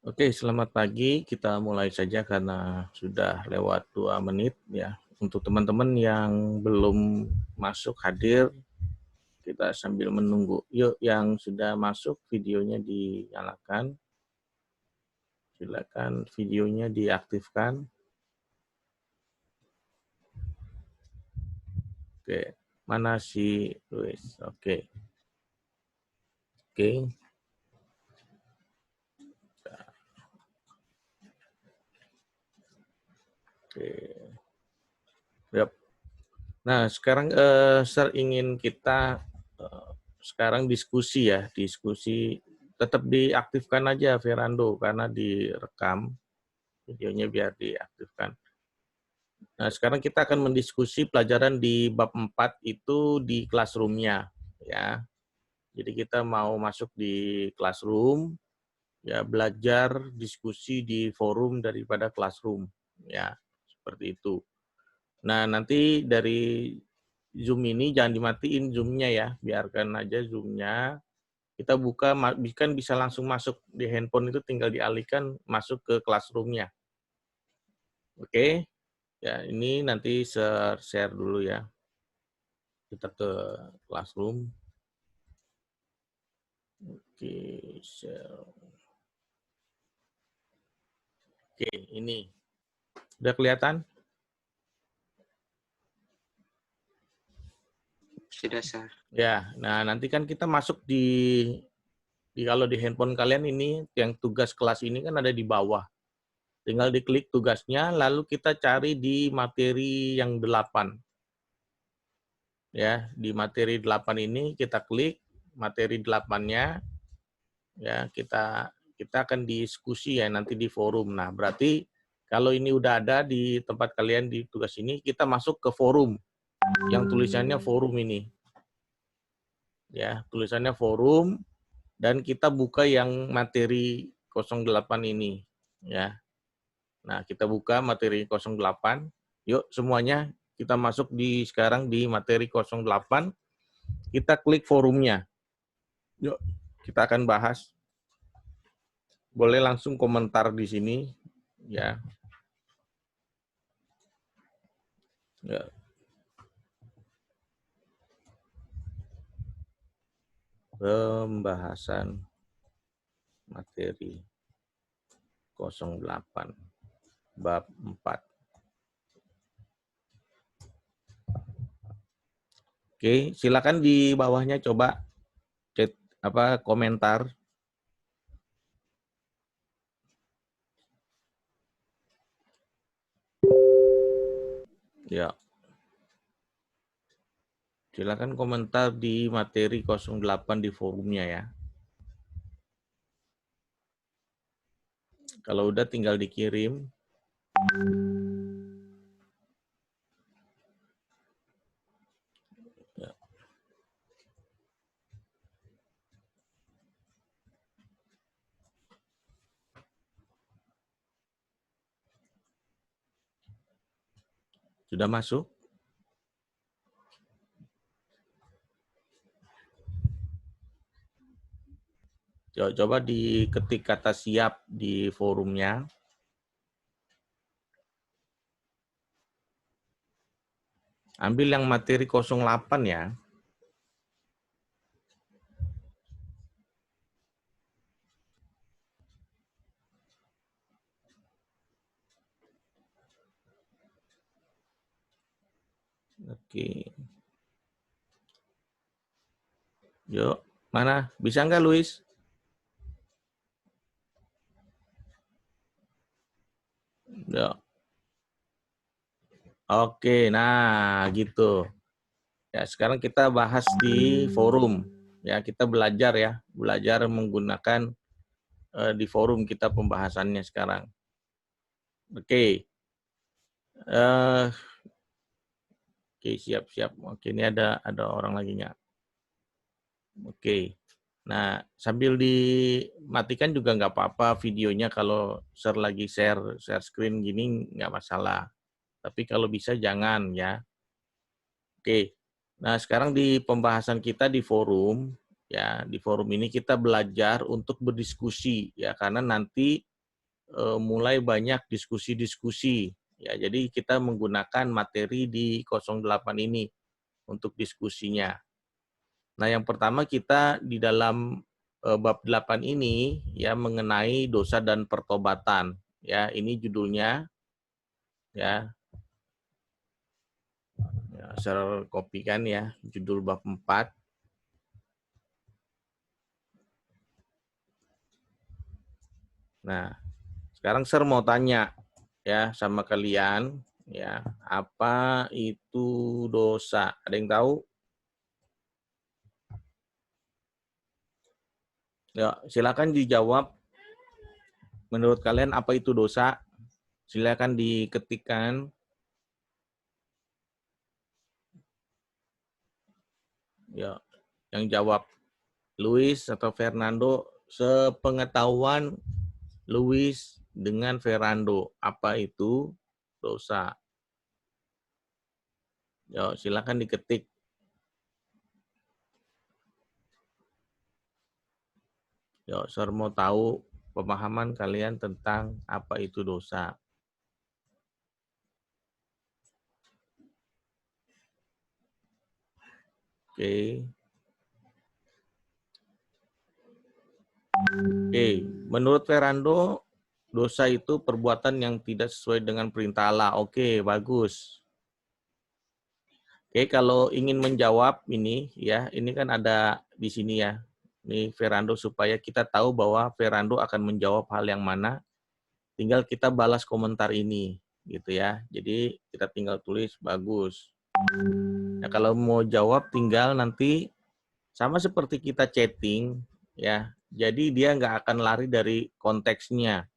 Oke, selamat pagi. Kita mulai saja karena sudah lewat 2 menit ya. Untuk teman-teman yang belum masuk hadir, kita sambil menunggu. Yuk, yang sudah masuk videonya dinyalakan. Silakan videonya diaktifkan. Oke, mana si Luis? Oke. Oke. Oke. Yap. Nah, sekarang ingin kita sekarang diskusi ya, diskusi tetap diaktifkan aja Verando karena direkam videonya biar diaktifkan. Nah, sekarang kita akan mendiskusi pelajaran di bab 4 itu di classroom-nya ya. Jadi kita mau masuk di classroom ya, belajar diskusi di forum daripada classroom ya, seperti itu. Nah, nanti dari Zoom ini jangan dimatiin Zoom-nya ya, biarkan aja Zoom-nya. Kita buka, kan bisa langsung masuk di handphone itu tinggal dialihkan masuk ke classroom-nya. Oke, ya ini nanti share dulu ya. Kita ke classroom. Oke, share. Oke, ini. Udah kelihatan? Sudah, Sir. Ya, nah nanti kan kita masuk kalau di handphone kalian ini, yang tugas kelas ini kan ada di bawah. Tinggal diklik tugasnya, lalu kita cari di materi yang 8. Ya, di materi 8 ini kita klik materi 8-nya, ya kita akan diskusi ya nanti di forum. Nah, berarti kalau ini udah ada di tempat kalian di tugas ini, kita masuk ke forum yang tulisannya forum ini. Ya, tulisannya forum dan kita buka yang materi 08 ini, ya. Nah, kita buka materi 08. Yuk semuanya kita masuk sekarang di materi 08. Kita klik forumnya. Yuk, kita akan bahas. Boleh langsung komentar di sini, ya. Ya. Pembahasan materi 08 bab 4. Oke, silakan di bawahnya coba chat komentar. Ya. Silakan komentar di materi 08 di forumnya ya. Kalau udah tinggal dikirim. Ya. Sudah masuk? Coba diketik kata siap di forumnya. Ambil yang materi 08 ya. Oke. Yuk, mana? Bisa nggak, Luis? Yuk. Oke, nah gitu. Ya, sekarang kita bahas di forum. Ya, kita belajar ya, belajar menggunakan di forum kita pembahasannya sekarang. Oke. Oke, siap-siap. Oke, ini ada orang lagi nggak? Oke. Nah, sambil dimatikan juga nggak apa-apa videonya kalau lagi share screen gini nggak masalah. Tapi kalau bisa jangan ya. Oke. Nah, sekarang di pembahasan kita di forum, ya di forum ini kita belajar untuk berdiskusi ya karena nanti mulai banyak diskusi-diskusi. Ya, jadi kita menggunakan materi di 08 ini untuk diskusinya. Nah, yang pertama kita di dalam bab 8 ini ya mengenai dosa dan pertobatan. Ya, ini judulnya ya. Ya, saya kopikan ya, judul bab 4. Nah, sekarang saya mau tanya ya sama kalian ya, apa itu dosa? Ada yang tahu? Ya, silakan dijawab. Menurut kalian apa itu dosa? Silakan diketikkan. Ya, yang jawab Luis atau Fernando, sepengetahuan Luis dengan Fernando, apa itu dosa? Ya, silakan diketik. Ya, saya mau tahu pemahaman kalian tentang apa itu dosa. Oke. Oke, menurut Fernando, dosa itu perbuatan yang tidak sesuai dengan perintah Allah. Oke, bagus. Oke, kalau ingin menjawab ini ya, ini kan ada di sini ya. Ini Fernando supaya kita tahu bahwa Fernando akan menjawab hal yang mana, tinggal kita balas komentar ini gitu ya. Jadi kita tinggal tulis bagus. Nah, kalau mau jawab tinggal nanti sama seperti kita chatting ya. Jadi dia nggak akan lari dari konteksnya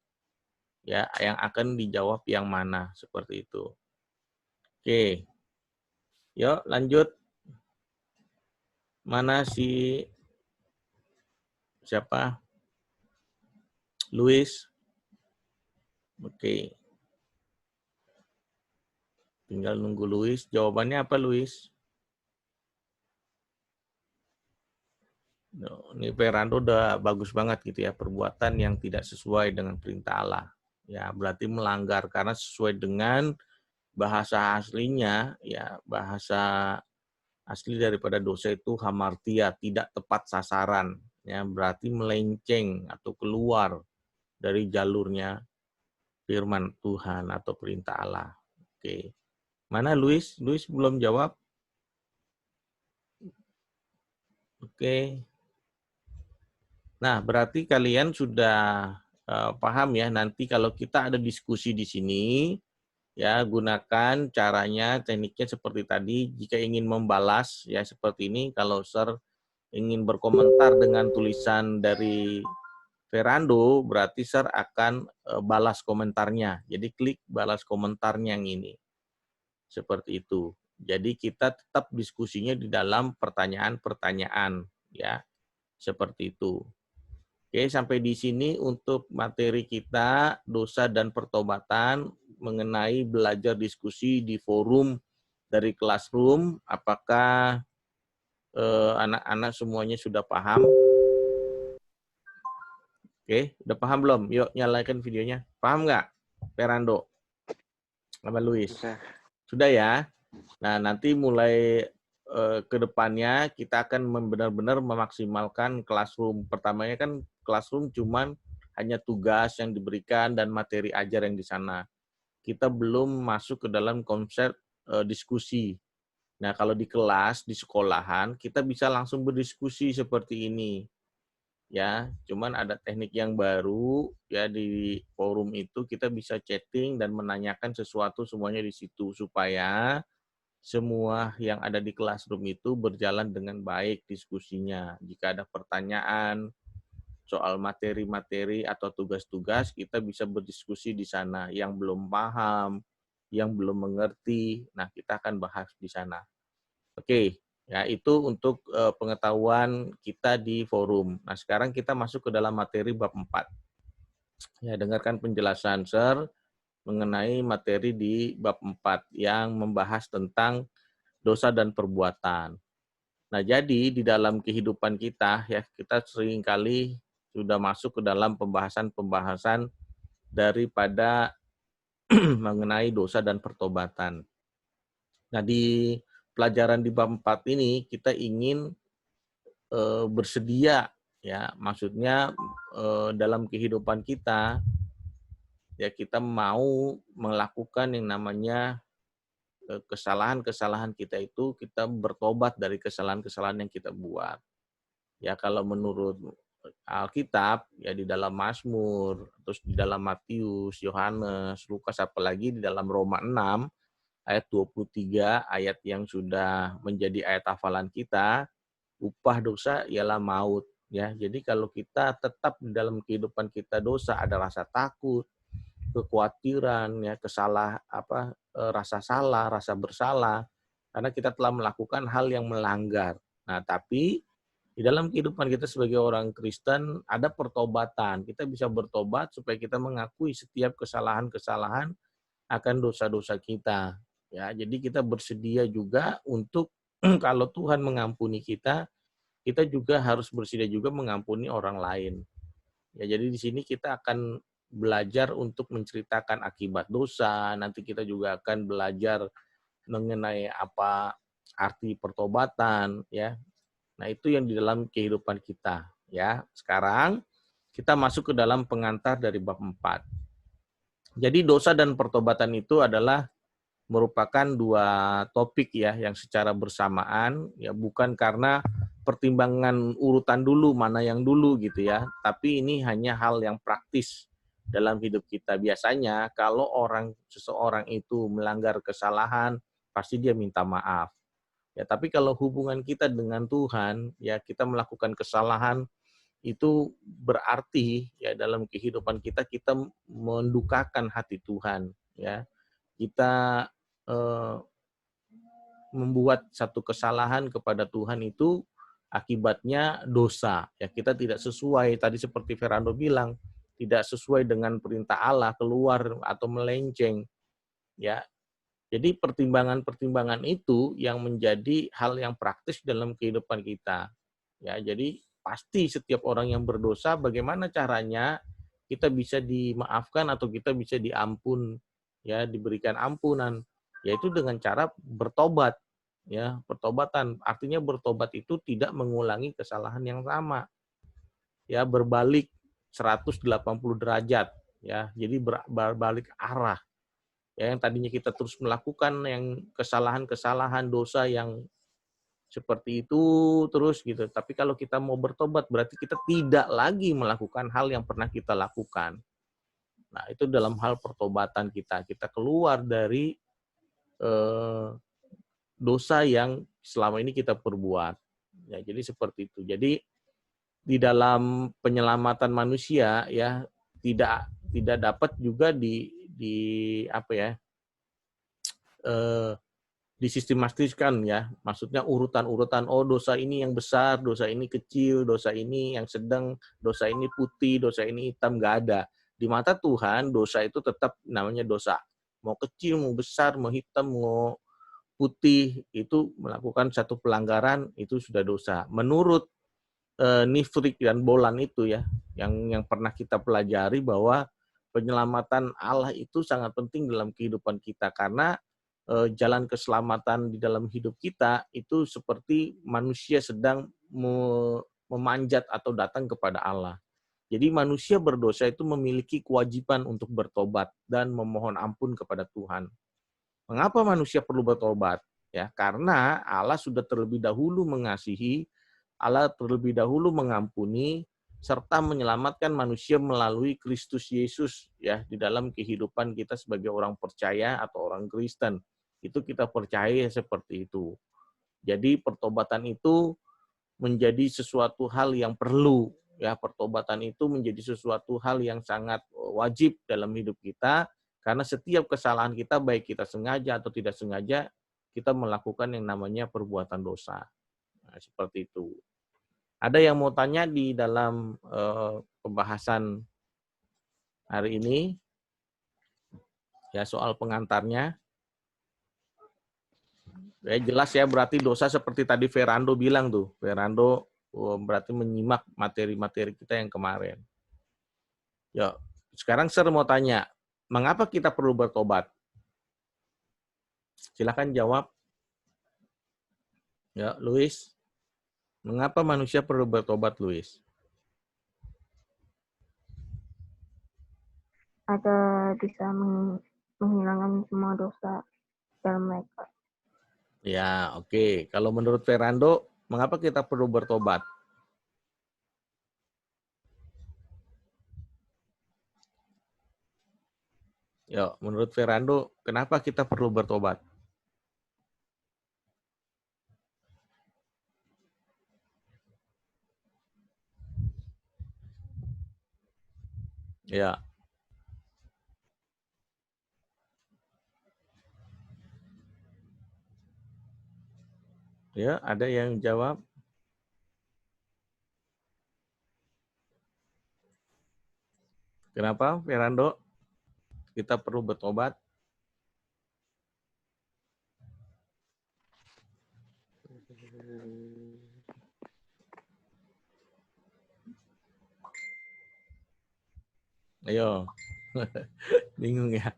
ya, yang akan dijawab yang mana seperti itu. Oke. Yuk lanjut. Mana si siapa? Luis. Oke. Tinggal nunggu Luis. Jawabannya apa, Luis? Ini Fernando udah bagus banget gitu ya. Perbuatan yang tidak sesuai dengan perintah Allah. Ya, berarti melanggar karena sesuai dengan bahasa aslinya, ya bahasa asli daripada dosa itu hamartia, tidak tepat sasaran. Ya, berarti melenceng atau keluar dari jalurnya firman Tuhan atau perintah Allah. Oke. Mana Luis? Luis belum jawab. Oke. Nah, berarti kalian sudah paham ya, nanti kalau kita ada diskusi di sini, ya gunakan caranya, tekniknya seperti tadi. Jika ingin membalas, ya seperti ini. Kalau Sir ingin berkomentar dengan tulisan dari Ferrando, berarti Sir akan balas komentarnya. Jadi klik balas komentarnya yang ini. Seperti itu. Jadi kita tetap diskusinya di dalam pertanyaan-pertanyaan, ya. Seperti itu. Oke, sampai di sini untuk materi kita dosa dan pertobatan mengenai belajar diskusi di forum dari Classroom. Apakah anak-anak semuanya sudah paham? Oke, udah paham belum? Yuk nyalakan videonya. Paham nggak, Ferrando? Sama Luis? Sudah ya? Nah, nanti mulai ke depannya kita akan benar-benar memaksimalkan Classroom. Pertamanya kan Classroom cuman hanya tugas yang diberikan dan materi ajar yang di sana. Kita belum masuk ke dalam konsep diskusi. Nah, kalau di kelas, di sekolahan, kita bisa langsung berdiskusi seperti ini. Ya, cuman ada teknik yang baru ya di forum itu kita bisa chatting dan menanyakan sesuatu semuanya di situ supaya semua yang ada di Classroom itu berjalan dengan baik diskusinya. Jika ada pertanyaan soal materi-materi atau tugas-tugas, kita bisa berdiskusi di sana. Yang belum paham, yang belum mengerti, nah kita akan bahas di sana. Oke, ya itu untuk pengetahuan kita di forum. Nah, sekarang kita masuk ke dalam materi bab 4. Ya, dengarkan penjelasan Sir mengenai materi di bab 4 yang membahas tentang dosa dan perbuatan. Nah, jadi di dalam kehidupan kita ya kita seringkali sudah masuk ke dalam pembahasan-pembahasan daripada mengenai dosa dan pertobatan. Nah, di pelajaran di bab 4 ini kita ingin bersedia, ya, maksudnya dalam kehidupan kita, ya, kita mau melakukan yang namanya kesalahan-kesalahan kita itu, kita bertobat dari kesalahan-kesalahan yang kita buat. Ya, kalau menurut Alkitab, ya di dalam Mazmur, terus di dalam Matius, Yohanes, Lukas, apalagi di dalam Roma 6, ayat 23, ayat yang sudah menjadi ayat hafalan kita, upah dosa ialah maut. Ya, jadi kalau kita tetap di dalam kehidupan kita dosa, ada rasa takut, kekhawatiran, ya, rasa salah, rasa bersalah, karena kita telah melakukan hal yang melanggar. Nah, tapi di dalam kehidupan kita sebagai orang Kristen ada pertobatan. Kita bisa bertobat supaya kita mengakui setiap kesalahan-kesalahan akan dosa-dosa kita. Ya, jadi kita bersedia juga untuk kalau Tuhan mengampuni kita, kita juga harus bersedia juga mengampuni orang lain. Ya, jadi di sini kita akan belajar untuk menceritakan akibat dosa. Nanti kita juga akan belajar mengenai apa arti pertobatan, ya. Nah, itu yang di dalam kehidupan kita, ya. Sekarang kita masuk ke dalam pengantar dari bab 4. Jadi dosa dan pertobatan itu adalah merupakan dua topik, ya, yang secara bersamaan, ya, bukan karena pertimbangan urutan dulu mana yang dulu gitu, ya, tapi ini hanya hal yang praktis dalam hidup kita. Biasanya kalau seseorang itu melanggar kesalahan, pasti dia minta maaf. Ya, tapi kalau hubungan kita dengan Tuhan, ya, kita melakukan kesalahan itu berarti, ya, dalam kehidupan kita mendukakan hati Tuhan, ya. Kita eh, membuat satu kesalahan kepada Tuhan itu akibatnya dosa. Ya, kita tidak sesuai, tadi seperti Fernando bilang, tidak sesuai dengan perintah Allah, keluar atau melenceng. Ya, jadi pertimbangan-pertimbangan itu yang menjadi hal yang praktis dalam kehidupan kita. Ya, jadi pasti setiap orang yang berdosa, bagaimana caranya kita bisa dimaafkan atau kita bisa diampun, ya, diberikan ampunan, yaitu dengan cara bertobat. Ya, pertobatan artinya bertobat itu tidak mengulangi kesalahan yang sama. Ya, berbalik 180 derajat, ya. Jadi berbalik arah. Ya, yang tadinya kita terus melakukan yang kesalahan-kesalahan dosa yang seperti itu terus gitu. Tapi kalau kita mau bertobat berarti kita tidak lagi melakukan hal yang pernah kita lakukan. Nah, itu dalam hal pertobatan kita. Kita keluar dari dosa yang selama ini kita perbuat. Ya, jadi seperti itu. Jadi di dalam penyelamatan manusia, ya, tidak dapat juga di apa ya? Disistematiskan, ya, maksudnya urutan-urutan, oh dosa ini yang besar, dosa ini kecil, dosa ini yang sedang, dosa ini putih, dosa ini hitam, nggak ada. Di mata Tuhan dosa itu tetap namanya dosa, mau kecil, mau besar, mau hitam, mau putih, itu melakukan satu pelanggaran itu sudah dosa. Menurut Nifrik dan Bolan itu, ya, yang pernah kita pelajari bahwa penyelamatan Allah itu sangat penting dalam kehidupan kita karena jalan keselamatan di dalam hidup kita itu seperti manusia sedang memanjat atau datang kepada Allah. Jadi manusia berdosa itu memiliki kewajiban untuk bertobat dan memohon ampun kepada Tuhan. Mengapa manusia perlu bertobat? Ya, karena Allah sudah terlebih dahulu mengasihi, Allah terlebih dahulu mengampuni serta menyelamatkan manusia melalui Kristus Yesus, ya, di dalam kehidupan kita sebagai orang percaya atau orang Kristen. Itu kita percaya seperti itu. Jadi pertobatan itu menjadi sesuatu hal yang perlu, ya, pertobatan itu menjadi sesuatu hal yang sangat wajib dalam hidup kita karena setiap kesalahan kita baik kita sengaja atau tidak sengaja kita melakukan yang namanya perbuatan dosa. Nah, seperti itu. Ada yang mau tanya di dalam pembahasan hari ini? Ya, soal pengantarnya. Ya, jelas ya, berarti dosa seperti tadi Fernando bilang tuh. Fernando berarti menyimak materi-materi kita yang kemarin. Ya, sekarang Sir mau tanya, mengapa kita perlu bertobat? Silakan jawab. Ya, Luis. Mengapa manusia perlu bertobat, Luis? Agar bisa menghilangkan semua dosa dalam mereka. Ya, oke. Kalau menurut Ferrando, mengapa kita perlu bertobat? Ya, menurut Ferrando, kenapa kita perlu bertobat? Ya. Ya, ada yang jawab? Kenapa, Ferrando? Kita perlu bertobat? Ayo. Bingung ya.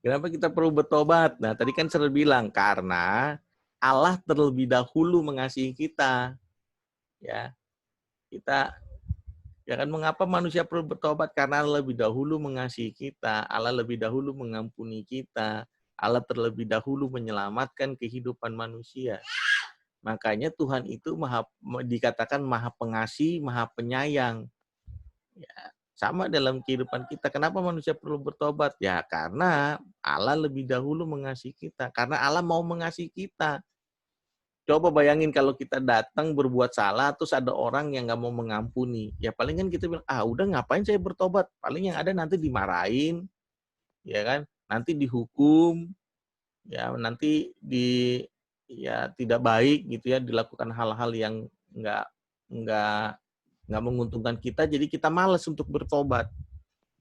Kenapa kita perlu bertobat? Nah, tadi kan saya bilang karena Allah terlebih dahulu mengasihi kita. Ya, kita ya kan mengapa manusia perlu bertobat? Karena Allah lebih dahulu mengasihi kita, Allah lebih dahulu mengampuni kita, Allah terlebih dahulu menyelamatkan kehidupan manusia. Makanya Tuhan itu dikatakan maha pengasih, maha penyayang. Ya, sama dalam kehidupan kita. Kenapa manusia perlu bertobat? Ya karena Allah lebih dahulu mengasihi kita. Karena Allah mau mengasihi kita. Coba bayangin kalau kita datang berbuat salah, terus ada orang yang nggak mau mengampuni. Ya paling kan kita bilang, udah ngapain saya bertobat? Paling yang ada nanti dimarahin, ya kan? Nanti dihukum, ya nanti ya tidak baik gitu ya, dilakukan hal-hal yang nggak nggak nggak menguntungkan kita, jadi kita malas untuk bertobat.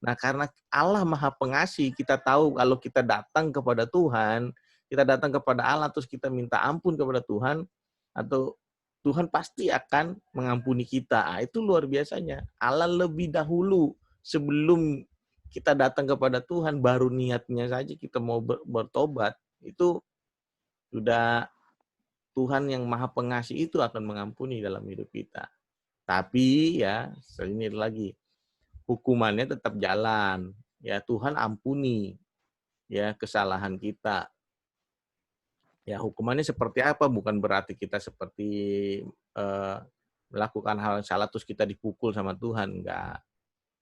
Nah, karena Allah Maha Pengasih, kita tahu kalau kita datang kepada Tuhan, kita datang kepada Allah, terus kita minta ampun kepada Tuhan, atau Tuhan pasti akan mengampuni kita. Nah, itu luar biasanya. Allah lebih dahulu, sebelum kita datang kepada Tuhan, baru niatnya saja kita mau bertobat, itu sudah Tuhan yang Maha Pengasih itu akan mengampuni dalam hidup kita. Tapi ya, ini lagi, hukumannya tetap jalan. Ya, Tuhan ampuni ya kesalahan kita. Ya, hukumannya seperti apa? Bukan berarti kita seperti melakukan hal yang salah terus kita dipukul sama Tuhan, enggak.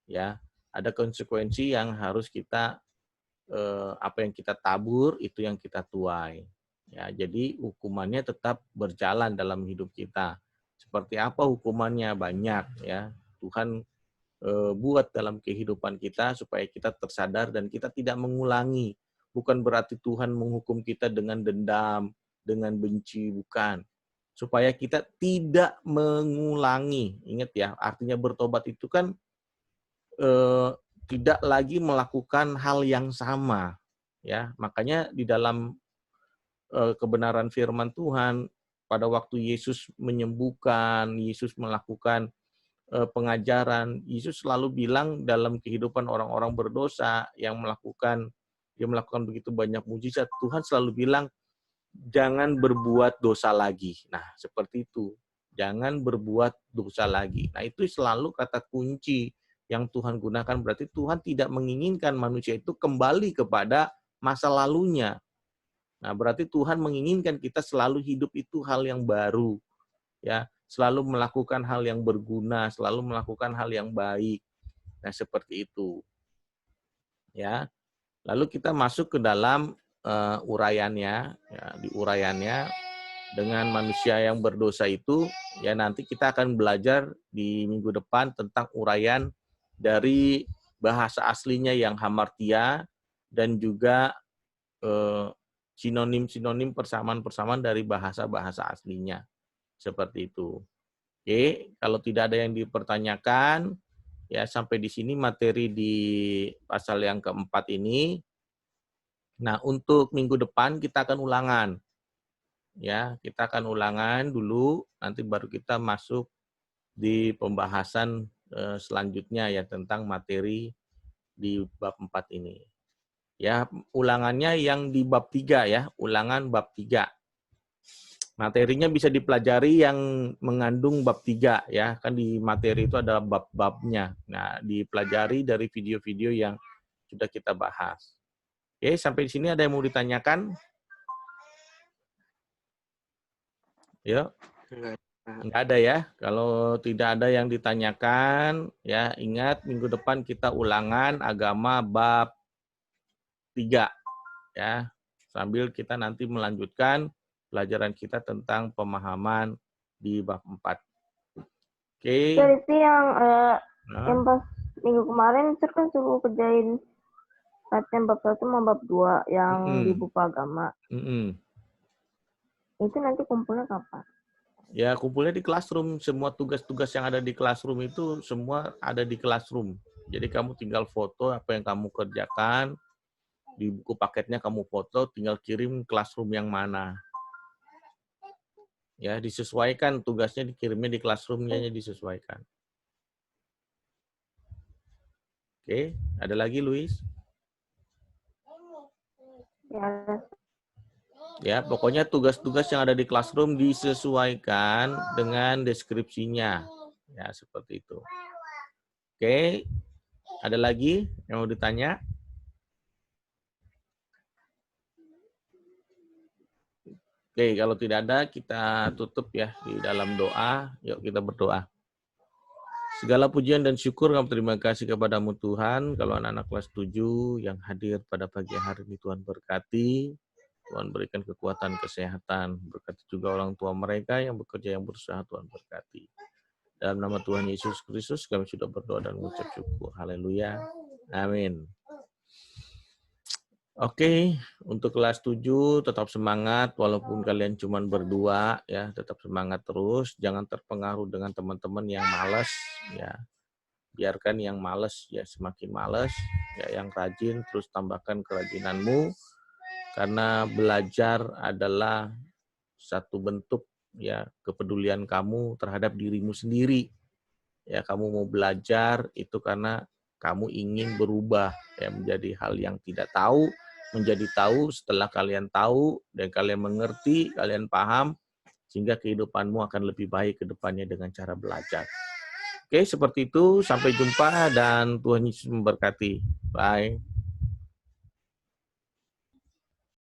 Ya, ada konsekuensi yang harus kita apa yang kita tabur itu yang kita tuai. Ya, jadi hukumannya tetap berjalan dalam hidup kita. Seperti apa hukumannya? Banyak ya. Tuhan buat dalam kehidupan kita supaya kita tersadar dan kita tidak mengulangi. Bukan berarti Tuhan menghukum kita dengan dendam, dengan benci, bukan. Supaya kita tidak mengulangi. Ingat ya, artinya bertobat itu kan tidak lagi melakukan hal yang sama. Ya, makanya di dalam kebenaran firman Tuhan pada waktu Yesus menyembuhkan, Yesus melakukan pengajaran, Yesus selalu bilang dalam kehidupan orang-orang berdosa yang melakukan begitu banyak mujizat, Tuhan selalu bilang jangan berbuat dosa lagi. Nah, seperti itu. Jangan berbuat dosa lagi. Nah, itu selalu kata kunci yang Tuhan gunakan, berarti Tuhan tidak menginginkan manusia itu kembali kepada masa lalunya. Nah, berarti Tuhan menginginkan kita selalu hidup itu hal yang baru, ya, selalu melakukan hal yang berguna, selalu melakukan hal yang baik. Nah, seperti itu. Ya. Lalu kita masuk ke dalam uraiannya, ya, di uraiannya dengan manusia yang berdosa itu, ya nanti kita akan belajar di minggu depan tentang uraian dari bahasa aslinya yang hamartia dan juga sinonim-sinonim persamaan-persamaan dari bahasa-bahasa aslinya. Seperti itu. Oke, kalau tidak ada yang dipertanyakan, ya sampai di sini materi di pasal yang keempat ini. Nah, untuk minggu depan kita akan ulangan. Ya, kita akan ulangan dulu, nanti baru kita masuk di pembahasan selanjutnya ya tentang materi di bab 4 ini. Ya, ulangannya yang di bab 3 ya, ulangan bab 3. Materinya bisa dipelajari yang mengandung bab 3 ya, kan di materi itu ada bab-babnya. Nah, dipelajari dari video-video yang sudah kita bahas. Oke, sampai di sini ada yang mau ditanyakan? Yuk. Enggak ada ya. Kalau tidak ada yang ditanyakan, ya ingat minggu depan kita ulangan agama bab 3 ya. Sambil kita nanti melanjutkan pelajaran kita tentang pemahaman di bab 4. Oke. Jadi yang Nah, pas minggu kemarin Sir kan suruh kerjain latihan bab 1 sama bab 2 yang di buku agama. Itu nanti kumpulnya kapan? Ya, kumpulnya di classroom. Semua tugas-tugas yang ada di classroom itu semua ada di classroom. Jadi kamu tinggal foto apa yang kamu kerjakan, di buku paketnya kamu foto, tinggal kirim classroom yang mana. Ya, disesuaikan tugasnya, dikirimnya di classroom-nya disesuaikan. Oke, ada lagi Luis? Ya, Ya, pokoknya tugas-tugas yang ada di classroom disesuaikan dengan deskripsinya. Ya, seperti itu. Oke, ada lagi yang mau ditanya? Oke, kalau tidak ada, kita tutup ya di dalam doa. Yuk kita berdoa. Segala pujian dan syukur kami terima kasih kepadamu Tuhan. Kalau anak-anak kelas 7 yang hadir pada pagi hari ini Tuhan berkati. Tuhan berikan kekuatan, kesehatan. Berkati juga orang tua mereka yang bekerja, yang berusaha, Tuhan berkati. Dalam nama Tuhan Yesus Kristus kami sudah berdoa dan mengucap syukur. Haleluya. Amin. Oke, untuk kelas 7 tetap semangat walaupun kalian cuma berdua ya, tetap semangat terus, jangan terpengaruh dengan teman-teman yang malas ya. Biarkan yang malas ya semakin malas, ya yang rajin terus tambahkan kerajinanmu karena belajar adalah satu bentuk ya kepedulian kamu terhadap dirimu sendiri. Ya, kamu mau belajar itu karena kamu ingin berubah ya menjadi hal yang tidak tahu menjadi tahu. Setelah kalian tahu dan kalian mengerti, kalian paham, sehingga kehidupanmu akan lebih baik ke depannya dengan cara belajar. Oke, seperti itu. Sampai jumpa dan Tuhan Yesus memberkati. Bye.